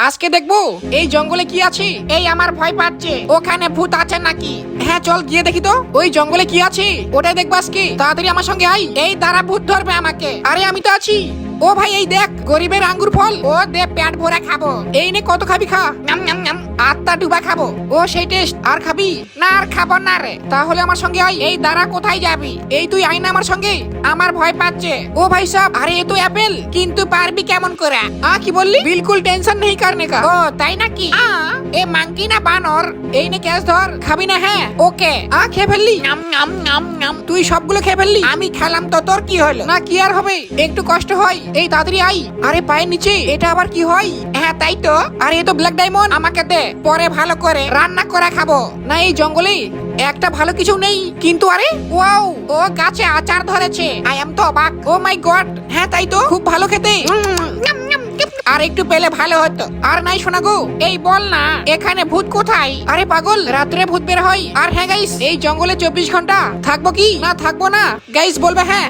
আজকে দেখবো এই জঙ্গলে কি আছে। এই আমার ভয় পাচ্ছে, ওখানে ভূত আছে নাকি? হ্যাঁ চল গিয়ে দেখি তো ওই জঙ্গলে কি আছে, ওটাই দেখবো আজকে। তাড়াতাড়ি আমার সঙ্গে আই, এই দ্বারা ভূত ধরবে আমাকে। আরে আমি তো আছি। ও ভাই এই দেখ গরিবের আঙ্গুর ফল, ও দে পেট ভরে খাবো। এই নে কত খাবি খা, নাম নাম নাম। আত্মা ডুবা খাবো। ও সেই টেস্ট। আর খাবি না? আর খাবো না রে। তাহলে আমার সঙ্গে আই। এই দ্বারা কোথায় যাবি? এই তুই আই না আমার সঙ্গে, আমার ভয় পাচ্ছে। ও ভাই সাহেব, আরে এ তো অ্যাপেল, কিন্তু পারবি কেমন করে? কি বললি? বিলকুল টেনশন নেই করনে কা। ও তাই নাকি? এ মাঙ্কি না বানর? এই নে ক্যাশ ধর। খাবি না? হ্যাঁ ওকে। খেয়ে ফেললি? নাম নাম নাম নাম। তুই সবগুলো খেয়ে ফেললি? আমি খেলাম তো তোর কি হলো? না কি আর হবে, একটু কষ্ট হয়। এই তাড়াতাড়ি আই। আরে পায়ের নিচে এটা আবার কি হয়? হ্যাঁ তাই তো। আরে এ তো ব্ল্যাক ডায়মন্ড, আমাকে দে, পরে ভালো করে রান্না করে খাবো। না এই জঙ্গলে একটা ভালো কিছু নেই কিন্তু। আরে ওয়াও, ও গাছে আচার ধরেছে। আই এম তো অবাক। ও মাই গড, হ্যাঁ তাই তো, খুব ভালো খেতে। আর একটু পেলে ভালো হতো। আর নাই শোনা গো, এই বল না এখানে ভূত কোথায়? আরে পাগল, রাত্রে ভূত বের হয়। আর হ্যাঁ গাইস, এই জঙ্গলে 24 ঘন্টা থাকবো কি না থাকবো না গাইস বলবে হ্যাঁ।